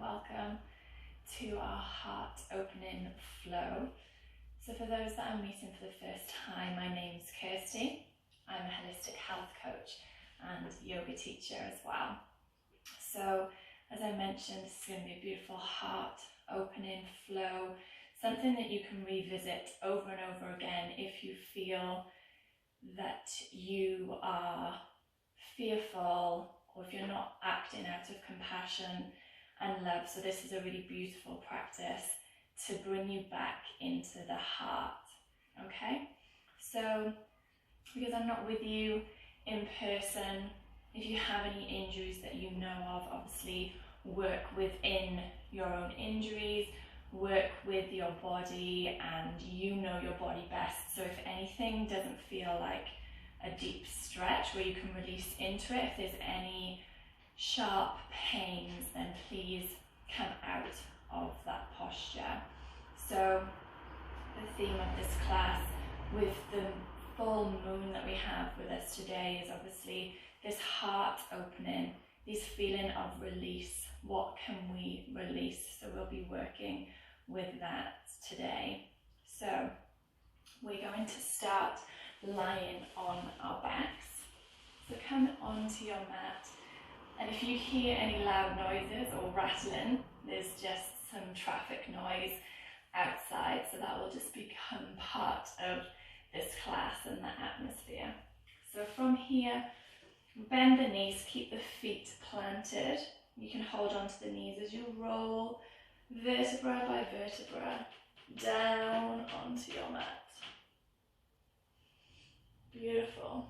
welcome to our heart opening flow. So for those that are meeting for the first time, my name's Kirsty. I'm a holistic health coach and yoga teacher as well. So as I mentioned, this is going to be a beautiful heart opening flow, something that you can revisit over and over again if you feel that you are fearful or if you're not acting out of compassion and love. So this is a really beautiful practice to bring you back into the heart. Okay, so because I'm not with you in person, if you have any injuries that you know of, obviously work within your own injuries, work with your body, and you know your body best. So if anything doesn't feel like a deep stretch where you can release into it, if there's any sharp pains, then please come out of that posture. So the theme of this class, with the full moon that we have with us today, is obviously this heart opening, this feeling of release. What can we release? So we'll be working with that today. So we're going to start lying on our backs. So come onto your mat, and if you hear any loud noises or rattling, there's just some traffic noise outside, so that will just become part of this class and the atmosphere. So from here, bend the knees, keep the feet planted. You can hold on to the knees as you roll vertebra by vertebra down onto your mat. Beautiful.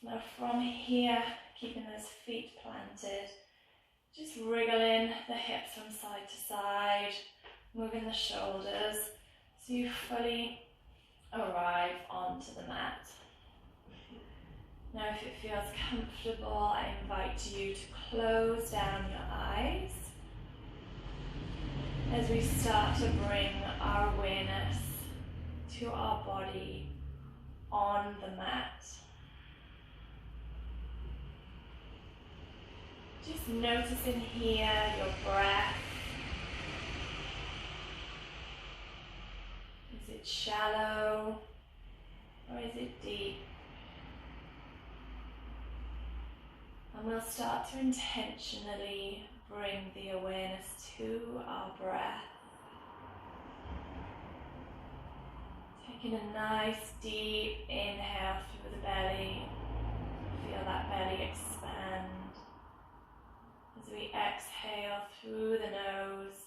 Now from here, keeping those feet planted, just wriggling the hips from side to side, moving the shoulders so you fully arrive onto the mat. Now if it feels comfortable, I invite you to close down your eyes as we start to bring our awareness to our body on the mat. Just noticing here your breath. Is it shallow or is it deep? And we'll start to intentionally bring the awareness to our breath. Taking a nice deep inhale through the belly. Feel that belly expand. As we exhale through the nose,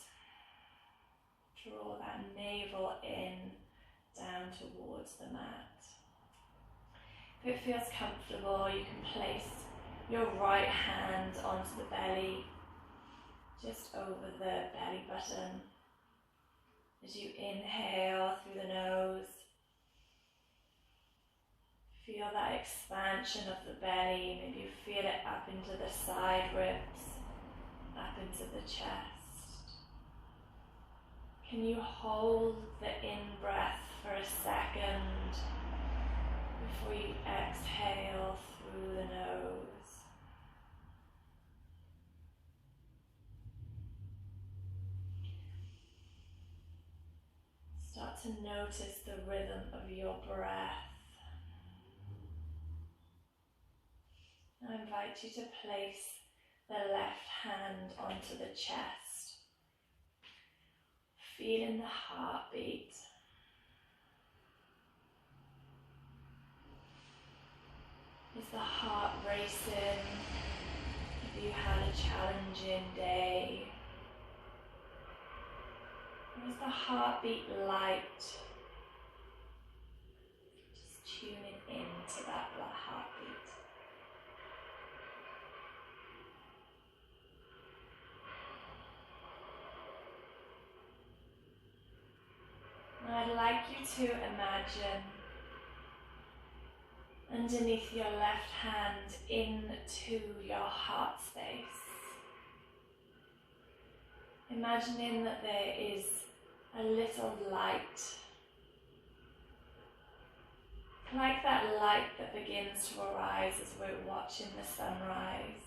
draw that navel in, down towards the mat. If it feels comfortable, you can place your right hand onto the belly, just over the belly button. As you inhale through the nose, feel that expansion of the belly. Maybe you feel it up into the side ribs, up into the chest. Can you hold the in-breath for a second before you exhale through the nose? Start to notice the rhythm of your breath. I invite you to place the left hand onto the chest, feeling the heartbeat. Is the heart racing? Have you had a challenging day? Or is the heartbeat light? Just tuning into that heartbeat. I'd like you to imagine underneath your left hand into your heart space. Imagining that there is a little light, like that light that begins to arise as we're watching the sunrise.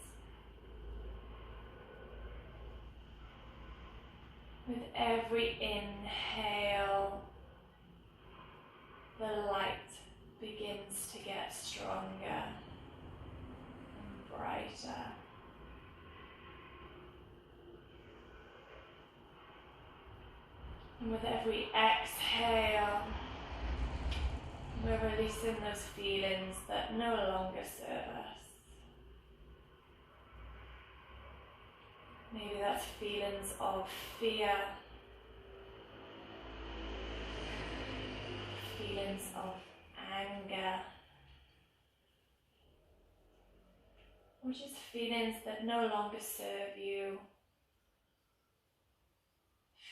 With every inhale, the light begins to get stronger and brighter. And with every exhale, we're releasing those feelings that no longer serve us. Maybe that's feelings of fear, feelings of anger, or just feelings that no longer serve you,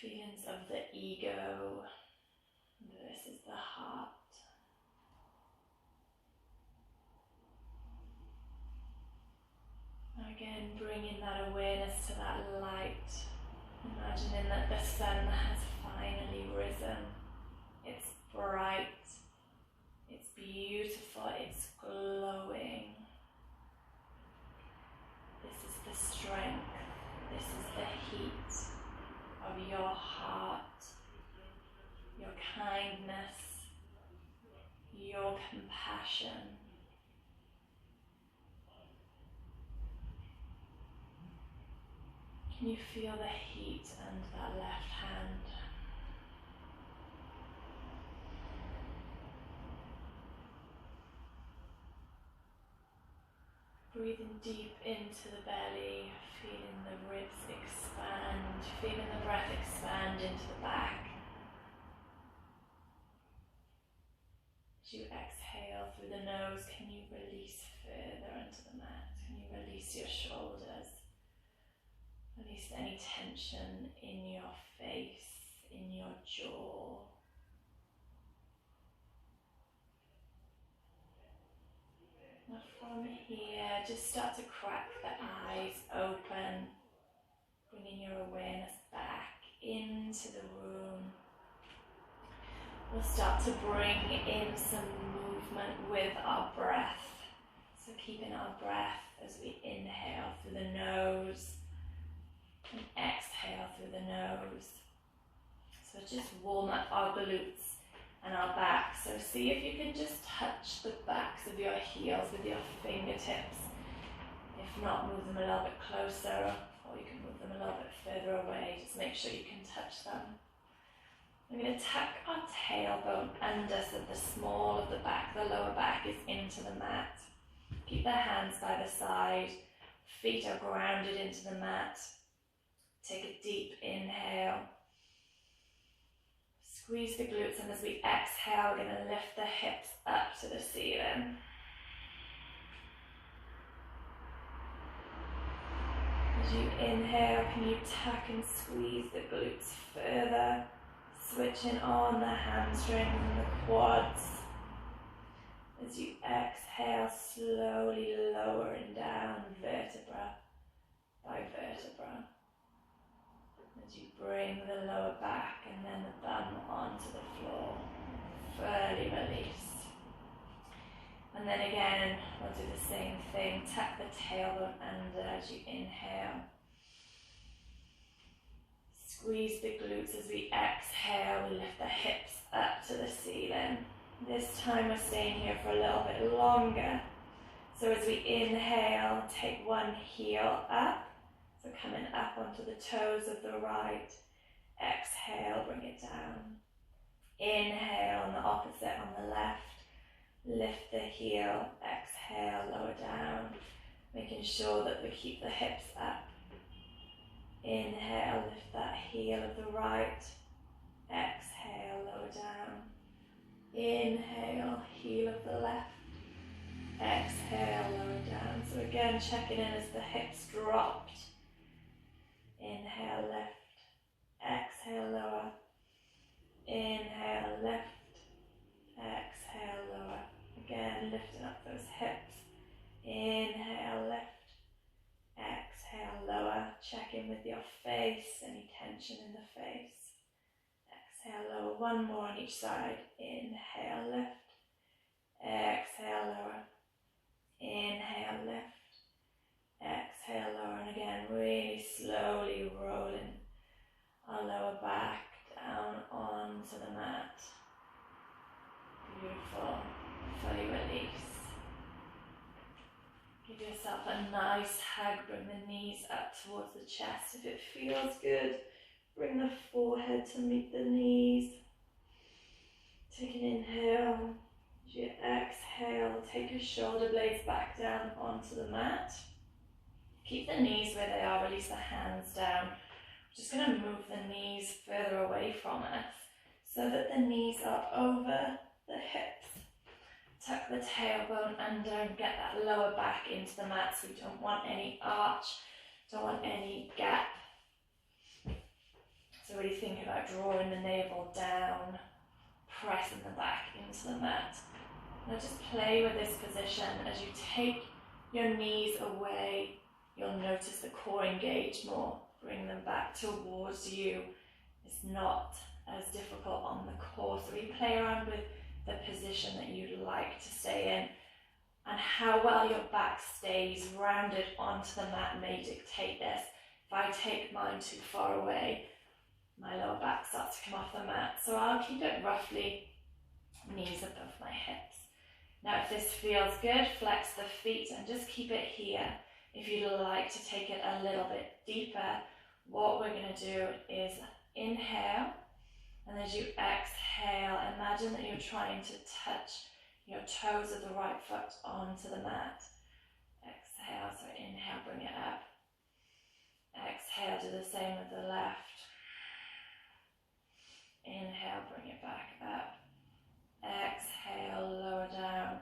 feelings of the ego versus the heart. Again, bringing that awareness to that light, imagining that the sun has finally risen. It's bright, it's beautiful, it's glowing. This is the strength, this is the heat of your heart, your kindness, your compassion. Can you feel the heat under that left hand? Breathing deep into the belly, feeling the ribs expand, feeling the breath expand into the back. As you exhale through the nose, can you release further into the mat? Can you release your shoulders? Release any tension in your face, in your jaw. Now from here, just start to crack the eyes open, bringing your awareness back into the room. We'll start to bring in some movement with our breath. So keeping our breath as we inhale through the nose and exhale through the nose. So just warm up our glutes and our back. So see if you can just touch the backs of your heels with your fingertips. If not, move them a little bit closer, or you can move them a little bit further away. Just make sure you can touch them. We're going to tuck our tailbone under so the small of the back, the lower back, is into the mat. Keep the hands by the side. Feet are grounded into the mat. Take a deep inhale. Squeeze the glutes, and as we exhale, we're going to lift the hips up to the ceiling. As you inhale, can you tuck and squeeze the glutes further, switching on the hamstrings and the quads. As you exhale, slowly lowering down vertebra by vertebra. As you bring the lower back and then the bum onto the floor, fully release. And then again, we'll do the same thing. Tuck the tailbone under as you inhale. Squeeze the glutes as we exhale. We lift the hips up to the ceiling. This time we're staying here for a little bit longer. So as we inhale, take one heel up. So coming up onto the toes of the right. Exhale, bring it down. Inhale on the opposite on the left. Lift the heel, exhale, lower down. Making sure that we keep the hips up. Inhale, lift that heel of the right. Exhale, lower down. Inhale, heel of the left. Exhale, lower down. So again, checking in as the hips dropped. Inhale, lift. Exhale, lower. Inhale, lift. Exhale, lower. Again, lifting up those hips. Inhale, lift. Exhale, lower. Check in with your face, any tension in the face. Exhale, lower. One more on each side. Inhale, lift. Exhale, lower. Inhale, lift. Exhale, lower. And again, really slowly rolling our lower nice hug. Bring the knees up towards the chest. If it feels good, bring the forehead to meet the knees. Take an inhale. As you exhale, take your shoulder blades back down onto the mat. Keep the knees where they are, release the hands down. We're just going to move the knees further away from us so that the knees are over the hips. Tuck the tailbone under and get that lower back into the mat, so we don't want any arch, don't want any gap. So really think about drawing the navel down, pressing the back into the mat. Now just play with this position. As you take your knees away, you'll notice the core engage more. Bring them back towards you. It's not as difficult on the core. So we play around with the position that you'd like to stay in, and how well your back stays rounded onto the mat may dictate this. If I take mine too far away, my lower back starts to come off the mat. So I'll keep it roughly knees above my hips. Now if this feels good, flex the feet and just keep it here. If you'd like to take it a little bit deeper, what we're going to do is inhale, and as you exhale, imagine that you're trying to touch your toes of the right foot onto the mat. Exhale, so inhale, bring it up. Exhale, do the same with the left. Inhale, bring it back up. Exhale, lower down.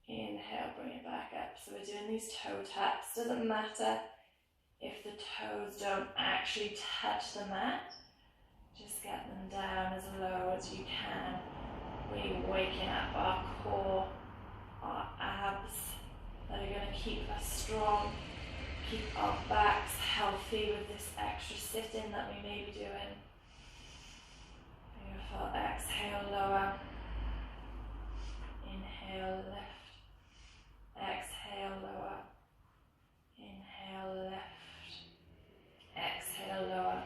Inhale, bring it back up. So we're doing these toe taps. Doesn't matter if the toes don't actually touch the mat. Just get them down as low as you can. Really waking up our core, our abs that are going to keep us strong, keep our backs healthy with this extra sit-in that we may be doing. Beautiful. Exhale, lower. Inhale, lift. Exhale, lower. Inhale, lift. Exhale, lower.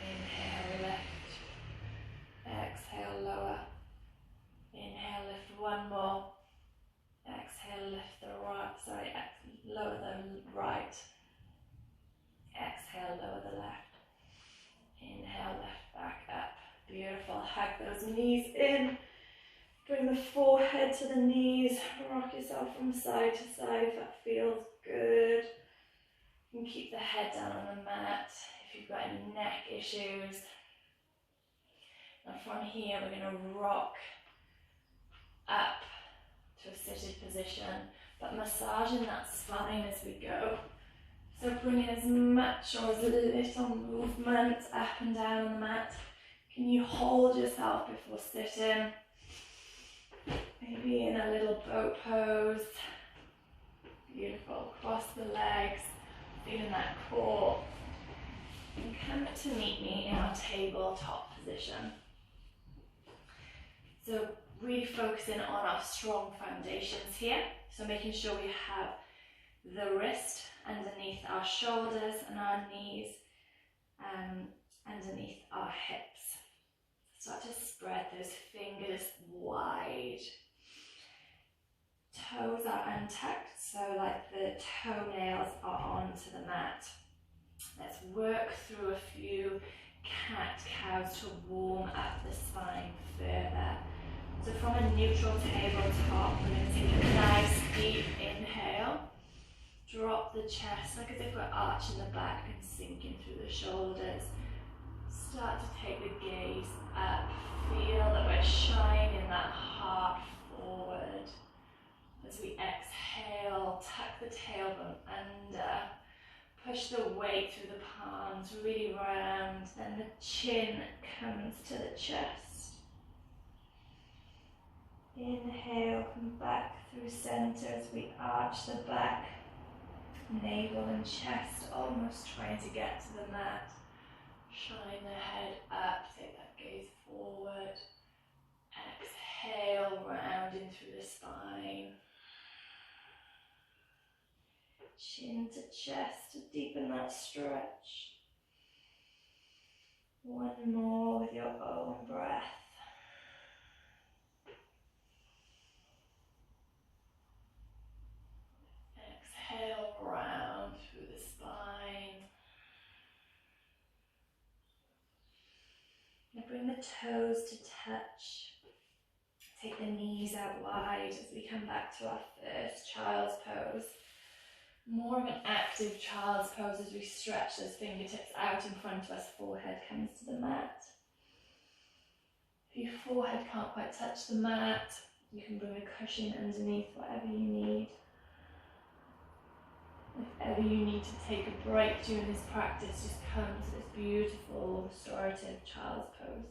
Inhale, lift. Exhale, lower. Inhale, lift. One more. Exhale, lift the right. Lower the right. Exhale, lower the left. Inhale, lift back up. Beautiful. Hug those knees in. Bring the forehead to the knees. Rock yourself from side to side if that feels good. You can keep the head down on the mat if you've got any neck issues. Now from here we're going to rock up to a seated position, but massaging that spine as we go. So bringing as much or as little movement up and down on the mat. Can you hold yourself before sitting? Maybe in a little boat pose. Beautiful. Cross the legs, feeling that core. And come to meet me in our tabletop position. So really focusing on our strong foundations here. So making sure we have the wrist underneath our shoulders and our knees underneath our hips. Start to spread those fingers wide. Toes are untucked, so like the toenails are onto the mat. Let's work through a few cat-cows to warm up the spine further. So from a neutral tabletop, we're going to take a nice deep inhale. Drop the chest, like as if we're arching the back and sinking through the shoulders. Start to take the gaze up. Feel that we're shining that heart forward. As we exhale, tuck the tailbone under. Push the weight through the palms, really round. Then the chin comes to the chest. Inhale, come back through center as we arch the back. Navel and chest almost trying to get to the mat. Shine the head up, take that gaze forward. Exhale, rounding through the spine. Chin to chest to deepen that stretch. One more with your own breath. Exhale, toes to touch. Take the knees out wide as we come back to our first child's pose. More of an active child's pose as we stretch those fingertips out in front of us, forehead comes to the mat. If your forehead can't quite touch the mat, you can bring a cushion underneath, whatever you need. If ever you need to take a break during this practice, just come to this beautiful restorative child's pose.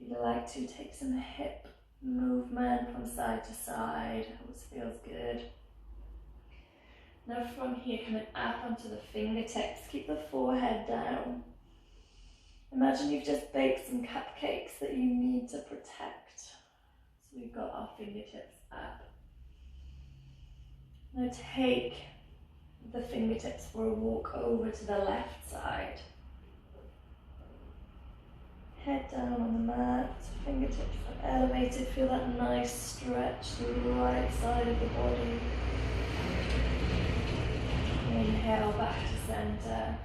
If you'd like to, take some hip movement from side to side, always feels good. Now from here, coming up onto the fingertips, keep the forehead down. Imagine you've just baked some cupcakes that you need to protect. So we've got our fingertips up. Now take the fingertips for a walk over to the left side. Head down on the mat, fingertips are elevated, feel that nice stretch through the right side of the body. Inhale back to center.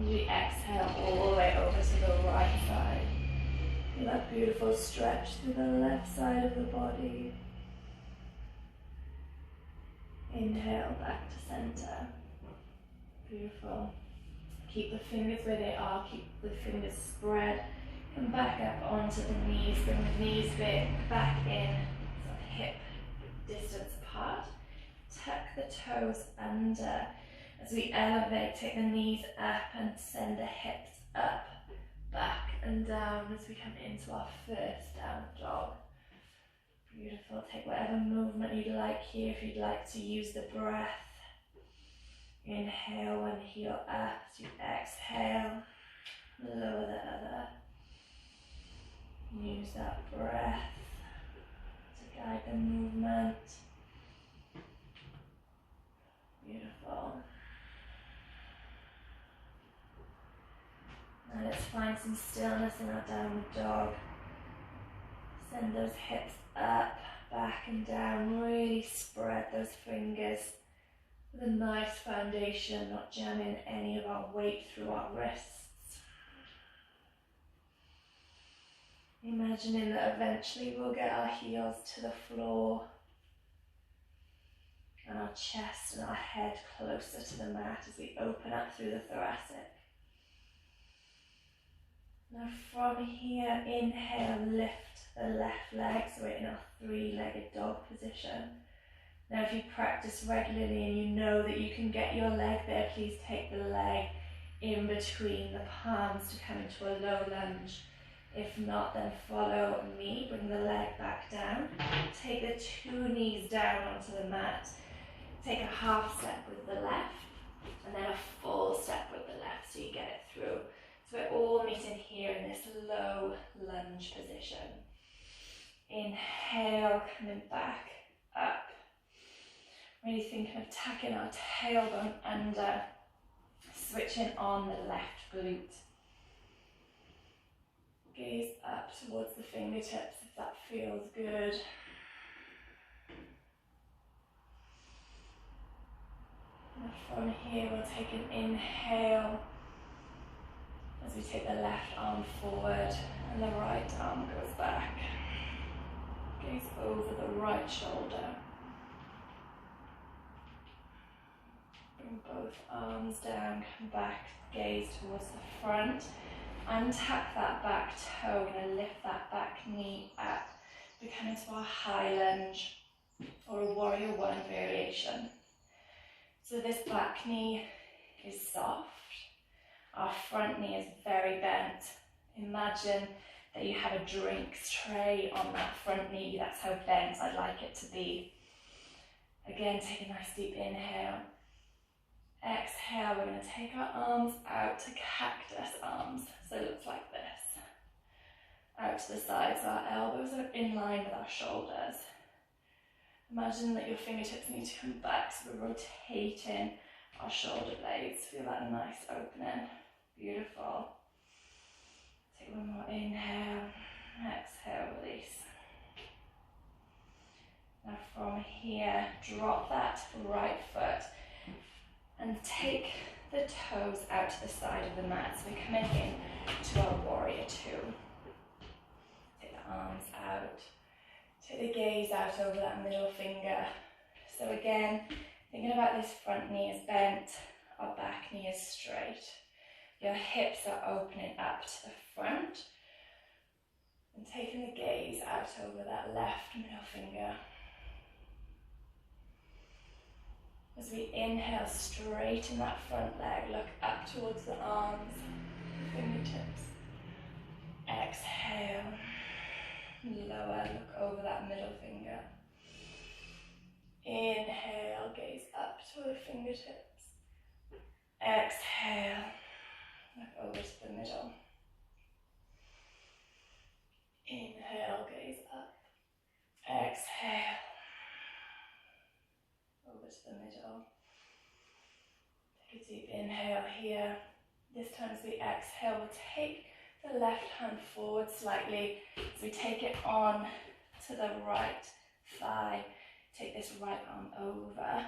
You exhale all the way over to the right side. Feel that beautiful stretch through the left side of the body. Inhale back to center. Beautiful. Keep the fingers where they are, keep the fingers spread. Come back up onto the knees, bring the knees back in, so hip distance apart. Tuck the toes under. As we elevate, take the knees up and send the hips up, back and down as we come into our first down dog. Beautiful. Take whatever movement you'd like here. If you'd like to use the breath, inhale one heel up. As you exhale, lower the other. Use that breath to guide the movement. Beautiful. Now let's find some stillness in our downward dog. Send those hips up, back and down. Really spread those fingers with a nice foundation, not jamming any of our weight through our wrists. Imagining that eventually we'll get our heels to the floor and our chest and our head closer to the mat as we open up through the thoracic. Now from here, inhale, lift the left leg, so we're in our three-legged dog position. Now if you practice regularly and you know that you can get your leg there, please take the leg in between the palms to come into a low lunge. If not, then follow me, bring the leg back down. Take the two knees down onto the mat. Take a half step with the left and then a full step with the left so you get it through. So we're all meeting here in this low lunge position. Inhale, coming back up. Really thinking of tucking our tailbone under, switching on the left glute. Gaze up towards the fingertips if that feels good. And from here we'll take an inhale as we take the left arm forward and the right arm goes back. Gaze over the right shoulder. Bring both arms down, come back, gaze towards the front. Untuck that back toe, we're going to lift that back knee up. We come into our high lunge or a warrior one variation. So this back knee is soft. Our front knee is very bent. Imagine that you have a drinks tray on that front knee. That's how bent I'd like it to be. Again, take a nice deep inhale. Exhale, we're going to take our arms out to cactus arms. So it looks like this. Out to the sides, our elbows are in line with our shoulders. Imagine that your fingertips need to come back, so we're rotating our shoulder blades. Feel that nice opening. Beautiful. Take one more inhale, exhale, release. Now from here, drop that right foot and take the toes out to the side of the mat. So we're coming in to our warrior two. Take the arms out. Take the gaze out over that middle finger. So again, thinking about this front knee is bent, our back knee is straight. Your hips are opening up to the front. And taking the gaze out over that left middle finger. As we inhale, straighten that front leg, look up towards the arms, fingertips. Exhale, lower, look over that middle finger. Inhale, gaze up toward the fingertips. Exhale, look over to the middle. Inhale, gaze up. Exhale, over to the middle. Take a deep inhale here. This time as we exhale, we'll take the left hand forward slightly. So we take it on to the right thigh. Take this right arm over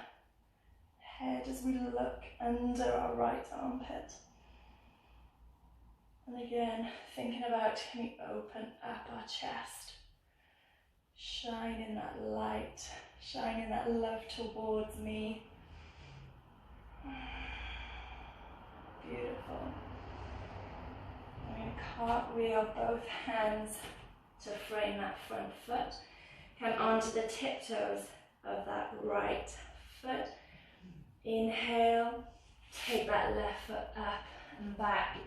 head as we look under our right armpit. And again, thinking about, can we open up our chest? Shining that light, shining that love towards me. Beautiful. I'm going to cartwheel both hands to frame that front foot. Come onto the tiptoes of that right foot. Inhale, take that left foot up and back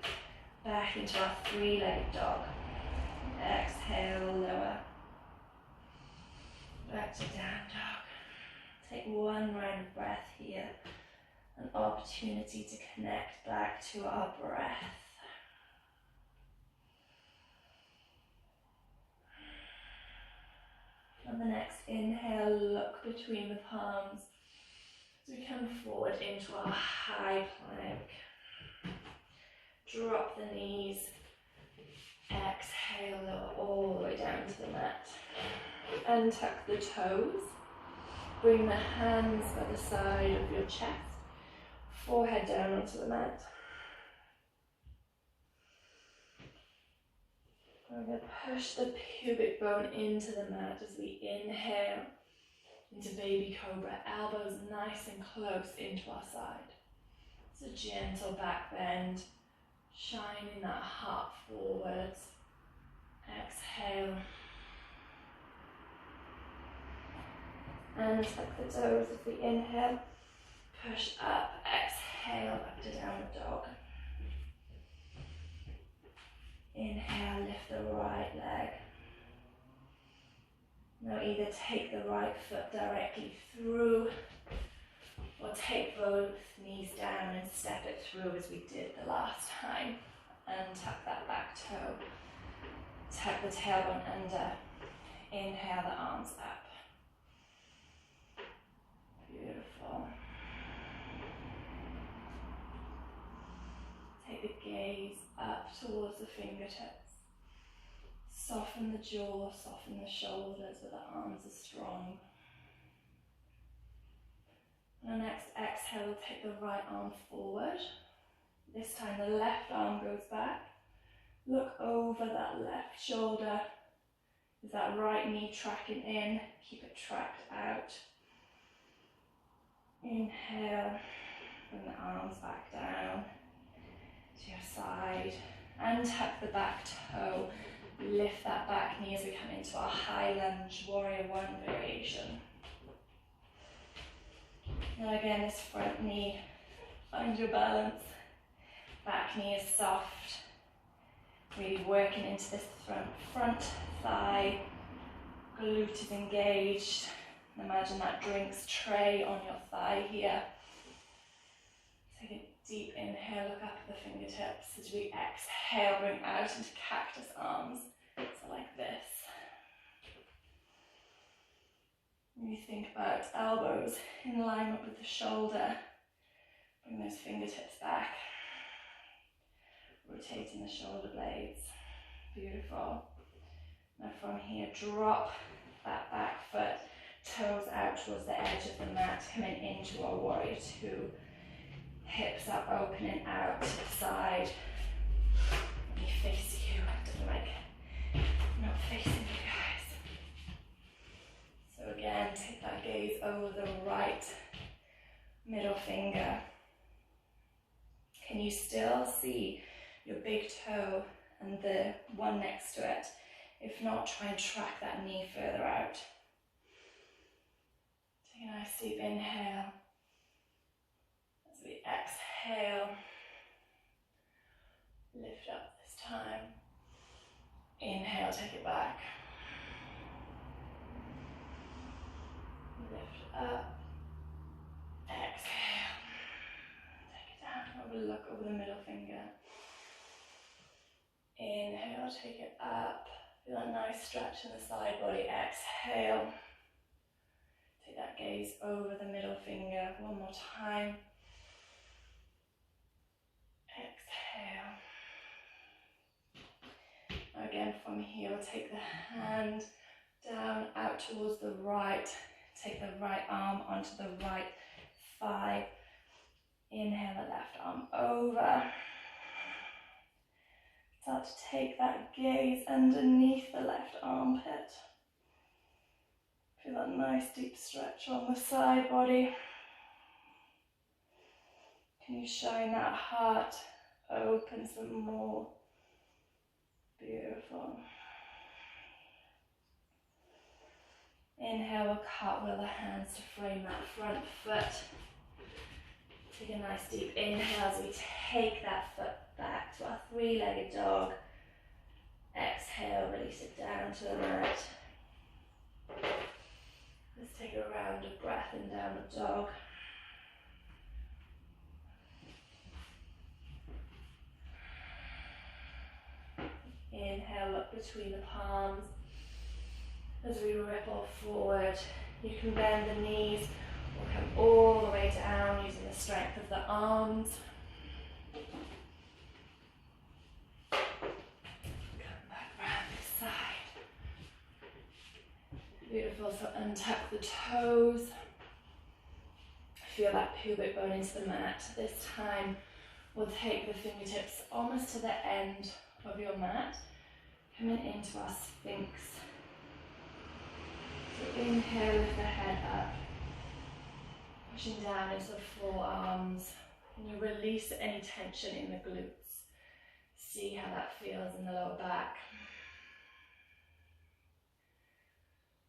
into our three-legged dog. Exhale, lower. Back to down dog. Take one round of breath here. An opportunity to connect back to our breath. On the next inhale, look between the palms as we come forward into our high plank. Drop the knees. Exhale, lower all the way down to the mat. Untuck the toes. Bring the hands by the side of your chest. Forehead down onto the mat. We're going to push the pubic bone into the mat as we inhale into baby cobra. Elbows nice and close into our side. It's a gentle back bend, shining that heart forwards. Exhale. And tuck the toes as we inhale. Push up, exhale, back to downward dog. Inhale, lift the right leg. Now either take the right foot directly through or take both knees down and step it through as we did the last time. And tuck that back toe. Tuck the tailbone under. Inhale the arms up. Beautiful. Take the gaze up towards the fingertips. Soften the jaw, soften the shoulders where the arms are strong. On the next exhale, we'll take the right arm forward. This time the left arm goes back. Look over that left shoulder. Is that right knee tracking in? Keep it tracked out. Inhale, bring the arms back down to your side. Untuck the back toe. Lift that back knee as we come into our high lunge, warrior one variation. Now again, this front knee, find your balance. Back knee is soft. Really working into this front thigh. Glute is engaged. Imagine that drinks tray on your thigh here. Take a deep inhale, look up at the fingertips. As we exhale, bring out into cactus arms. So like this. When you think about elbows in alignment with the shoulder, bring those fingertips back. Rotating the shoulder blades. Beautiful. Now from here, drop that back foot. Toes out towards the edge of the mat, coming into our warrior two. hips are opening out to the side. Let me face you. I don't like not facing you guys. So again, take that gaze over the right middle finger. Can you still see your big toe and the one next to it? If not, try and track that knee further out. Take a nice deep inhale. As we exhale, lift up this time. Inhale, take it back. Lift up. Exhale. Take it down. Have a look over the middle finger. Inhale, take it up. Feel a nice stretch in the side body. Exhale. Take that gaze over the middle finger. One more time. Exhale. Again, from here, we'll take the hand down, out towards the right. Take the right arm onto the right thigh. Inhale the left arm over. Start to take that gaze underneath the left armpit. Feel that nice deep stretch on the side body. Can you shine that heart open some more? Beautiful. Inhale, we'll cartwheel the hands to frame that front foot. Take a nice deep inhale as we take that foot back to our three-legged dog. Exhale, release it down to the mat. Let's take a round of breath in downward dog. Inhale, look between the palms. As we ripple forward, you can bend the knees or come all the way down using the strength of the arms. Come back round this side. Beautiful, so untuck the toes. Feel that pubic bone into the mat. This time we'll take the fingertips almost to the end of your mat, coming into our Sphinx. So inhale, lift the head up, pushing down into the forearms, and you release any tension in the glutes. See how that feels in the lower back.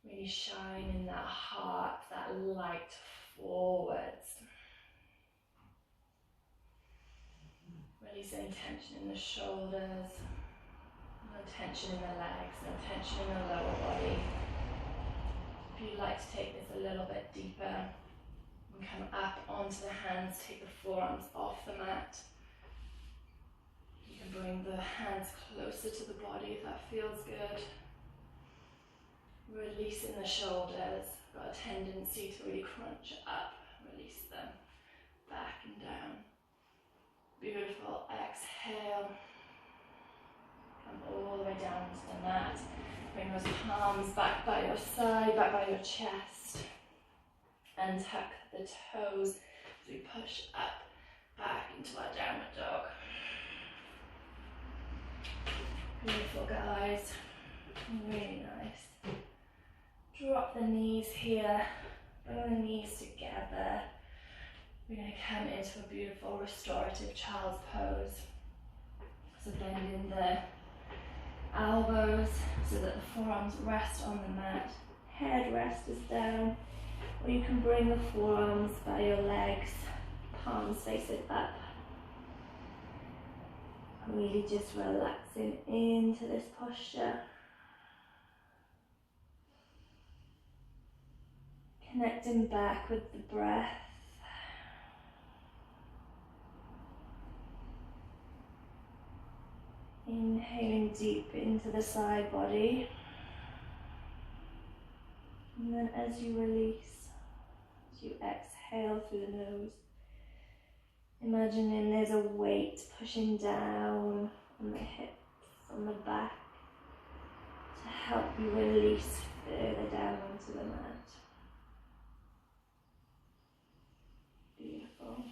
Really shine in that heart, that light forwards. Release any tension in the shoulders, no tension in the legs, no tension in the lower body. If you'd like to take this a little bit deeper, and come up onto the hands, take the forearms off the mat. You can bring the hands closer to the body if that feels good. Releasing the shoulders, got a tendency to really crunch up, release them back and down. Beautiful, exhale, come all the way down to the mat. Bring those palms back by your side, back by your chest. And tuck the toes as we push up, back into our downward dog. Beautiful, guys, really nice. Drop the knees here, bring the knees together. We're going to come into a beautiful restorative child's pose. So bending the elbows so that the forearms rest on the mat. Head rest is down. Or you can bring the forearms by your legs, palms facing up. Really just relaxing into this posture. Connecting back with the breath. Inhaling deep into the side body. And then as you release, as you exhale through the nose, imagining there's a weight pushing down on the hips, on the back, to help you release further down onto the mat. Beautiful.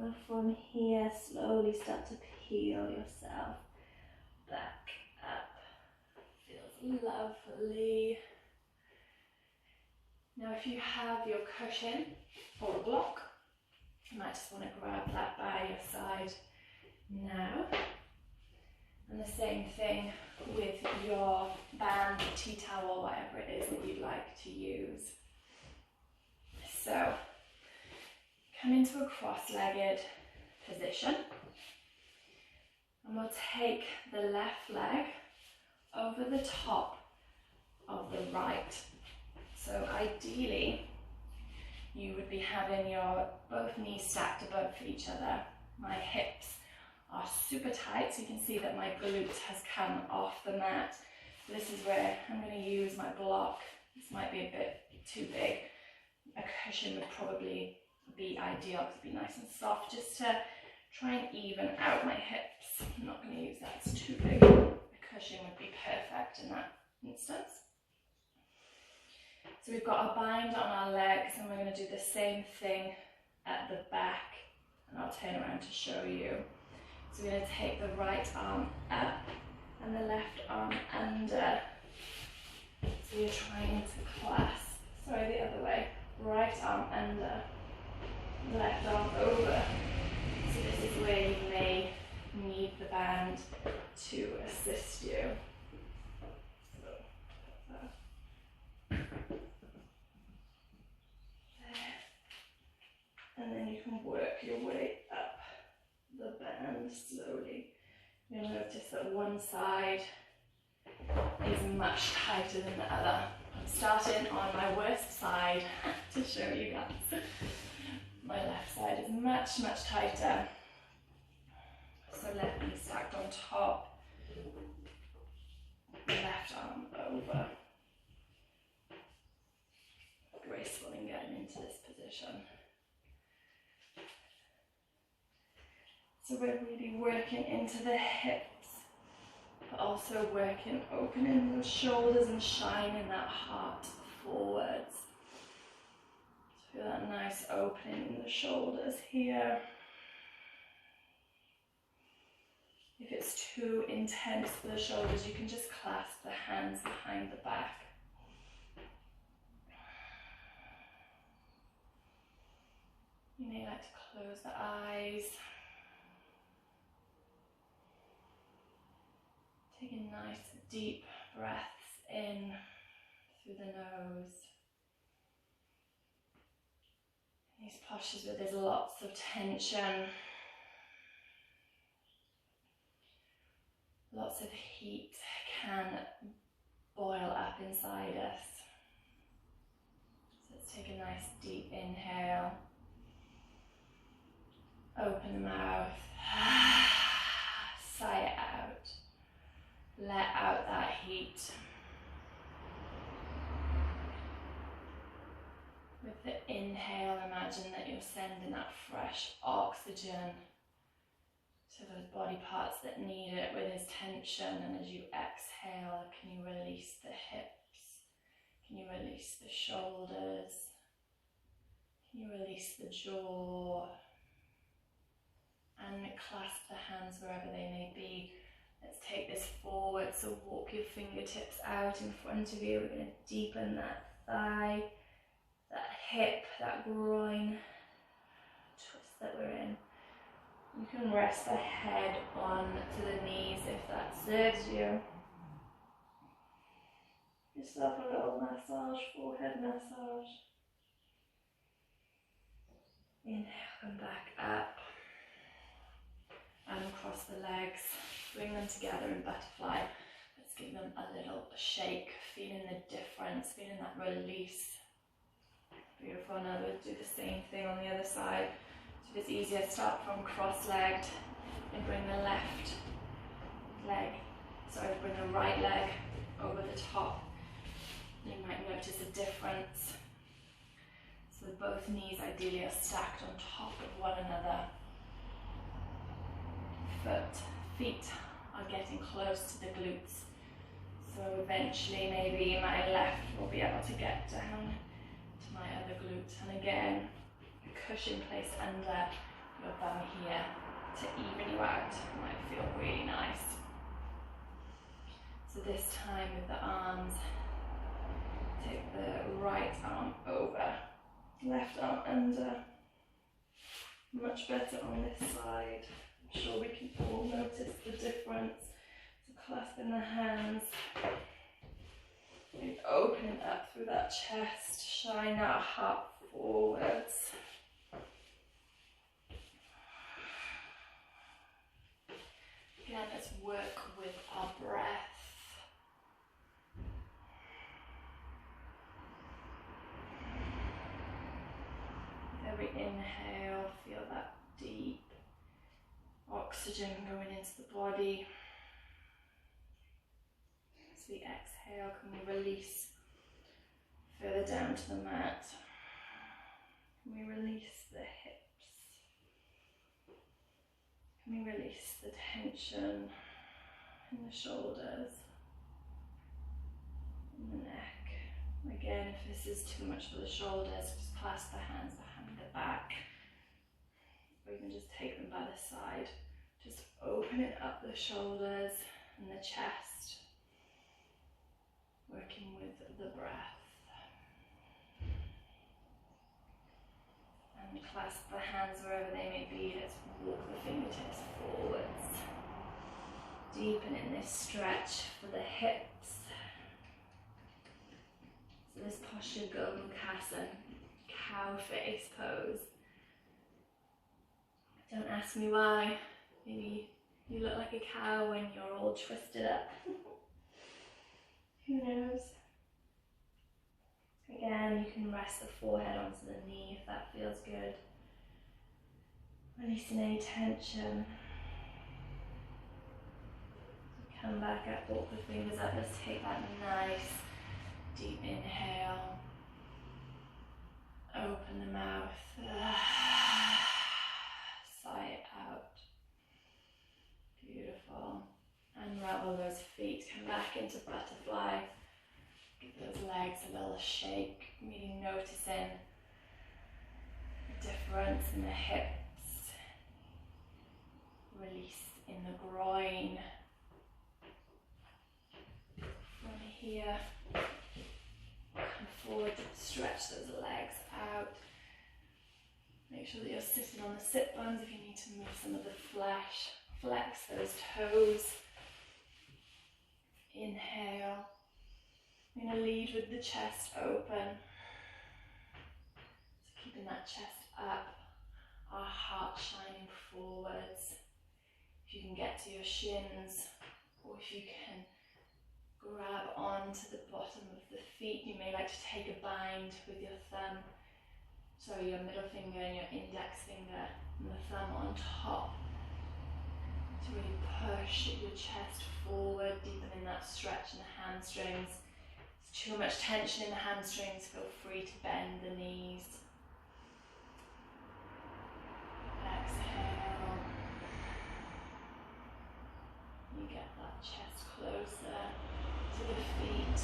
And from here, slowly start to peel yourself back up. Feels lovely. Now if you have your cushion or a block, you might just want to grab that by your side now. And the same thing with your band, tea towel, whatever it is that you'd like to use. So come into a cross-legged position, and we'll take the left leg over the top of the right. So ideally, you would be having your both knees stacked above each other. My hips are super tight, so you can see that my glute has come off the mat. This is where I'm going to use my block. This might be a bit too big. A cushion would probably be ideal because it'd be nice and soft, just to try and even out my hips. I'm not going to use that, it's too big. A cushion would be perfect in that instance. So we've got a bind on our legs, and we're going to do the same thing at the back, and I'll turn around to show you. So we're going to take the right arm up and the left arm under. So you're trying to clasp, sorry, the other way. Right arm under, left arm over. So this is where you may need the band to assist you. So, there. And then you can work your way up the band slowly. You'll notice that one side is much tighter than the other. I'm starting on my worst side to show you guys. My left side is much, much tighter. So left knee stacked on top, left arm over. Graceful in getting into this position. So we're really working into the hips, but also working, opening those shoulders and shining that heart forwards. So feel that nice opening in the shoulders here. If it's too intense for the shoulders, you can just clasp the hands behind the back. You may like to close the eyes. Taking nice deep breaths in through the nose. These postures where there's lots of tension, lots of heat can boil up inside us. So let's take a nice deep inhale. Open the mouth. Sigh it out. Let out that heat. With the inhale, imagine that you're sending that fresh oxygen to those body parts that need it where there's tension. And as you exhale, can you release the hips? Can you release the shoulders? Can you release the jaw? And clasp the hands wherever they may be. Let's take this forward, so walk your fingertips out in front of you. We're going to deepen that thigh, that hip, that groin twist that we're in. You can rest the head on to the knees if that serves you. Give yourself a little massage, forehead massage. Inhale, come back up. And across the legs. Bring them together in butterfly. Let's give them a little shake, feeling the difference, feeling that release. Beautiful. Now we'll do the same thing on the other side. So if it's easier, start from cross-legged and bring the bring the right leg over the top. You might notice a difference. So both knees ideally are stacked on top of one another. Feet are getting close to the glutes. So eventually maybe my left will be able to get down to my other glute. And again, a cushion placed under your bum to even you out. It might feel really nice. So this time with the arms, take the right arm over, left arm under. Much better on this side. I'm sure we can all notice the difference. So clasping the hands, and opening up through that chest, shine our heart forwards. Again, let's work with our breath. With every inhale, feel that deep oxygen going into the body. As we exhale, can we release further down to the mat? Can we release the hips? Can we release the tension in the shoulders, in the neck? Again, if this is too much for the shoulders, just clasp the hands behind the back. Or you can just take them by the side. Just opening up the shoulders and the chest. Working with the breath. And clasp the hands wherever they may be. Let's walk the fingertips forwards. Deepening this stretch for the hips. So this posture, Gobukhasan, cow face pose. Don't ask me why. Maybe you look like a cow when you're all twisted up. Who knows? Again, you can rest the forehead onto the knee if that feels good. Releasing any tension. Come back up, walk the fingers up. Let's take that nice deep inhale. Open the mouth. Sigh it out. Beautiful. Unravel those feet. Come back into butterfly. Give those legs a little shake. Really noticing the difference in the hips. Release in the groin. From here, come forward, stretch those legs out. Make sure that you're sitting on the sit bones if you need to move some of the flesh. Flex those toes. Inhale. I'm going to lead with the chest open. So keeping that chest up, our heart shining forwards. If you can get to your shins, or if you can grab onto the bottom of the feet, you may like to take a bind with your thumb. Sorry, your middle finger and your index finger and the thumb on top. To really push your chest forward, deepening that stretch in the hamstrings. If there's too much tension in the hamstrings, feel free to bend the knees. Exhale. You get that chest closer to the feet.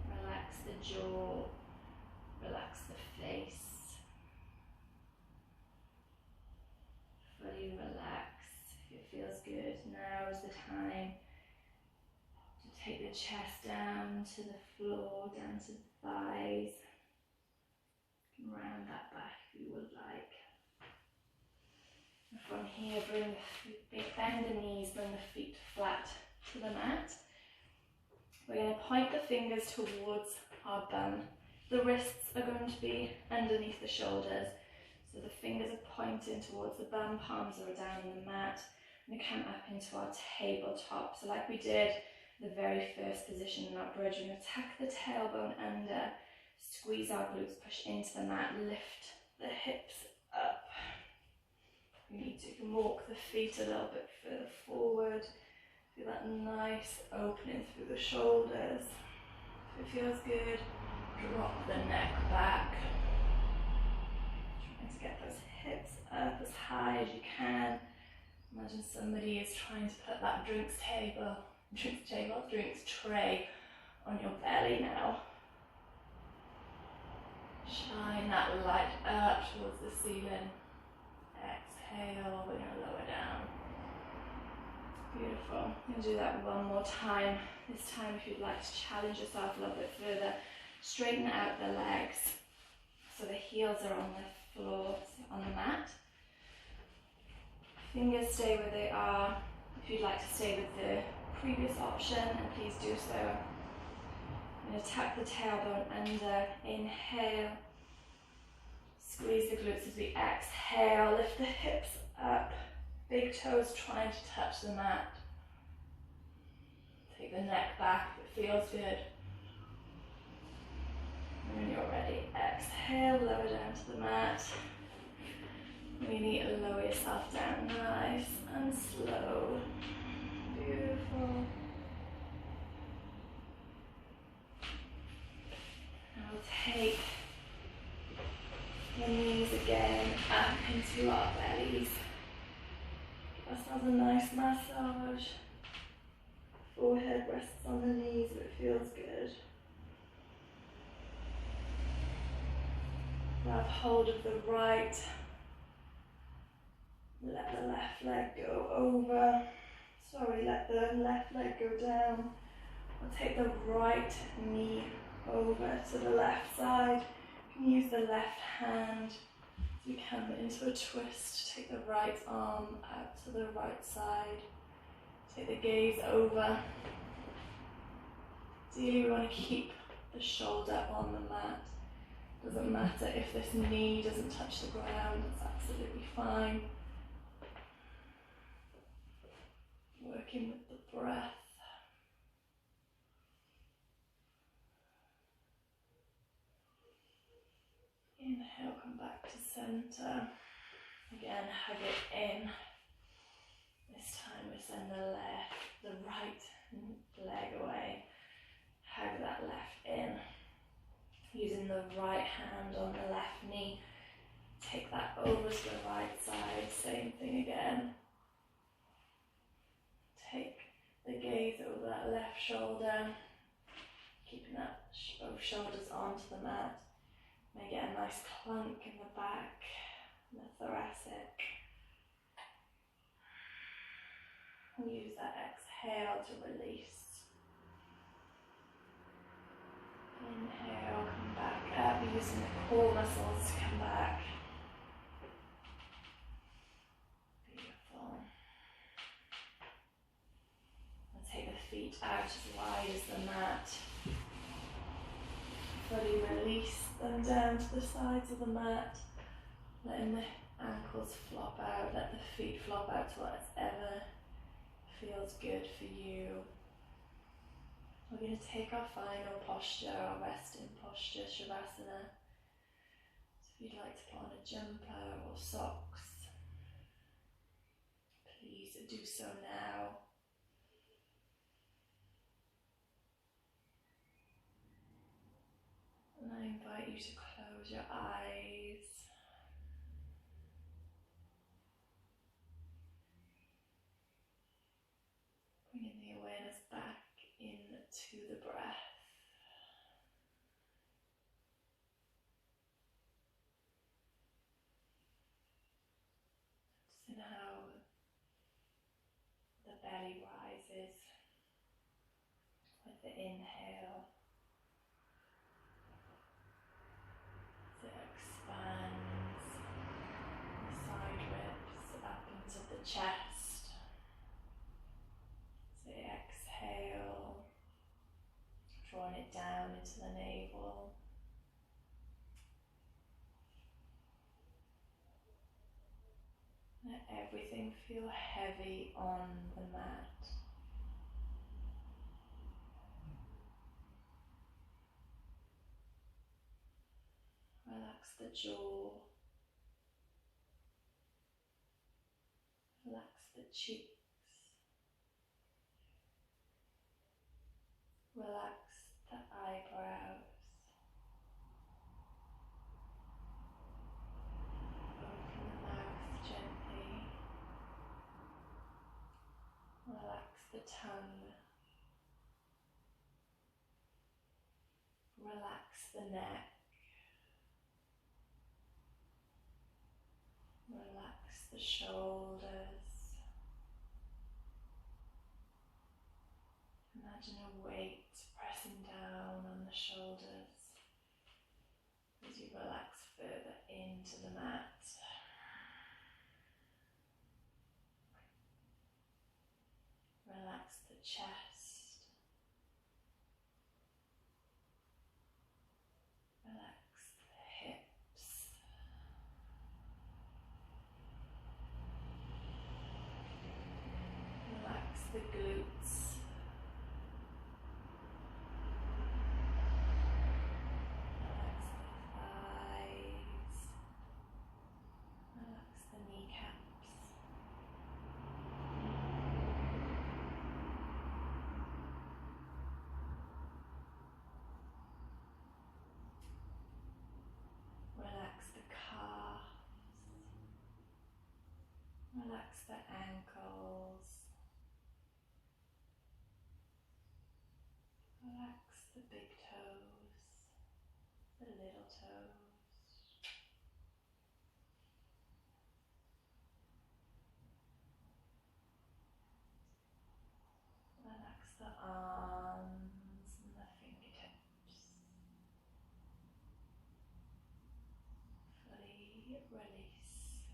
Relax the jaw, relax the face. Fully relax. If it feels good, now is the time to take the chest down to the floor, down to the thighs. You can round that back if you would like. And from here, bend the knees, bring the feet flat to the mat. We're going to point the fingers towards our bum. The wrists are going to be underneath the shoulders. So the fingers are pointing towards the bum, palms are down on the mat. We're going to come up into our tabletop. So like we did the very first position in our bridge, we're going to tuck the tailbone under, squeeze our glutes, push into the mat, lift the hips up. If you need to, you can walk the feet a little bit further forward. Feel that nice opening through the shoulders. If it feels good, drop the neck back. Trying to get those hips up as high as you can. Imagine somebody is trying to put that drinks tray on your belly now. Shine that light up towards the ceiling. Exhale, we're going to lower down. Beautiful. We'll do that one more time. This time, if you'd like to challenge yourself a little bit further, straighten out the legs so the heels are on the floor, on the mat. Fingers stay where they are. If you'd like to stay with the previous option, then please do so. I'm going to tuck the tailbone under. Inhale. Squeeze the glutes as we exhale. Lift the hips up. Big toes trying to touch the mat. Take the neck back if it feels good. And when you're ready, exhale, lower down to the mat. Really lower yourself down, nice and slow. Beautiful. Now we'll take the knees again up into our bellies. Give ourselves a nice massage. Forehead rests on the knees if it feels good. Grab hold of the right. Let the left leg go over. Let the left leg go down. We'll take the right knee over to the left side. You can use the left hand as you come into a twist. Take the right arm out to the right side. Take the gaze over. Ideally, we want to keep the shoulder on the mat. Doesn't matter if this knee doesn't touch the ground, it's absolutely fine. Working with the breath. Inhale, come back to center. Again, hug it in. This time we send the right leg away. Hug that left in. Using the right hand on the left knee. Take that over to the right side. Same thing again. Take the gaze over that left shoulder. Keeping that both shoulders onto the mat. May get a nice clunk in the back, in the thoracic. And use that exhale to release. Inhale, come back up, using the core muscles to come back. Beautiful. And take the feet out as wide as the mat. Fully release them down to the sides of the mat, letting the ankles flop out, let the feet flop out to whatever feels good for you. We're going to take our final posture, our resting posture, Shavasana. So if you'd like to put on a jumper or socks, please do so now. And I invite you to close your eyes. Bringing the awareness back into the breath. Noticing how the belly rises with the inhale. It expands the side ribs up into the chest. So exhale, drawing it down into the navel. Let everything feel heavy on the mat. Relax the jaw. Relax the cheeks. Relax the eyebrows. Open the mouth gently. Relax the tongue. Relax the neck. the shoulders. Imagine a weight pressing down on the shoulders as you relax further into the mat. Relax the chest. Relax the hips. Relax the glutes. Relax the thighs. Relax the kneecaps. Relax the calves. Relax the ankles. Relax the big toes, the little toes. Relax the arms and the fingertips. Fully release.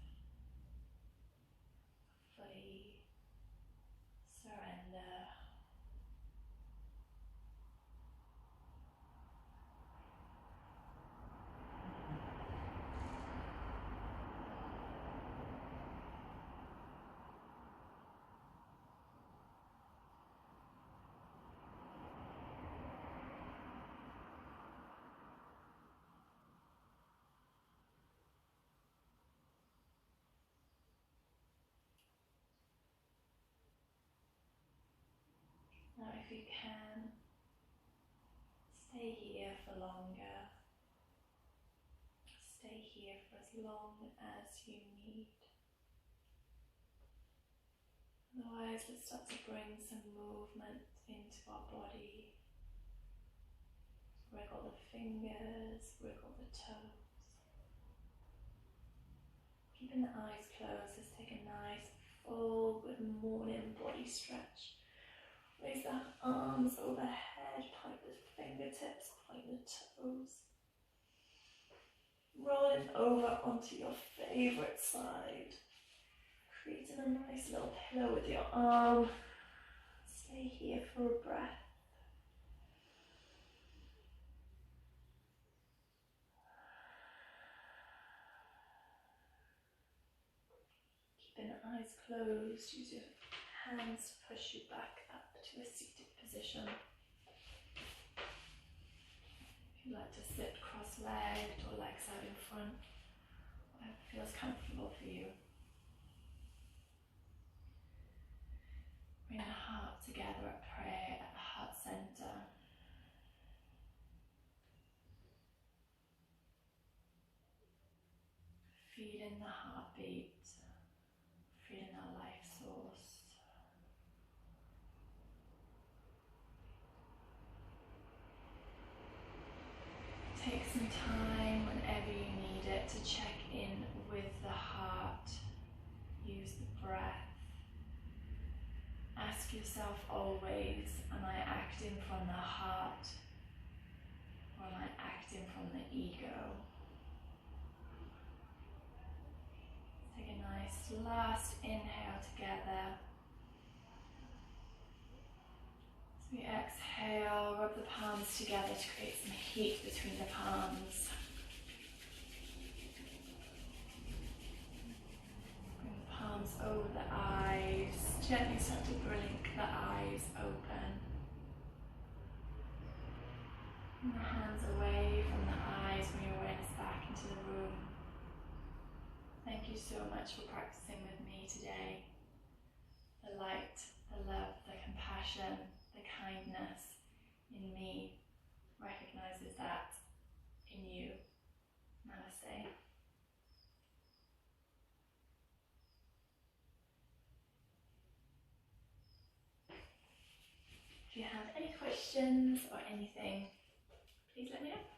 Fully surrender. Now if you can, stay here for longer. Stay here for as long as you need. Otherwise, let's start to bring some movement into our body. Wriggle the fingers, wriggle the toes. Keeping the eyes closed, let's take a nice full good morning body stretch. Raise the arms overhead, point the fingertips, point the toes. Rolling over onto your favourite side. Creating a nice little pillow with your arm. Stay here for a breath. Keeping the eyes closed, use your hands to push you back up to a seated position. If you like to sit cross-legged or legs out in front, whatever feels comfortable for you. Bring the heart together at prayer at the heart center. Feeling the heartbeat, feeling our life source. Take some time whenever you need it to check in with the heart. Use the breath. Ask yourself always, am I acting from the heart or am I acting from the ego? Take a nice last inhale together. As we exhale, rub the palms together to create some heat between the palms. Bring the palms over the eyes. Gently start to blink the eyes open. Bring the hands away from the eyes, bring your awareness back into the room. Thank you so much for practicing with me today. The light, the love, the compassion, the kindness in me recognizes that in you. Namaste. If you have any questions or anything, please let me know.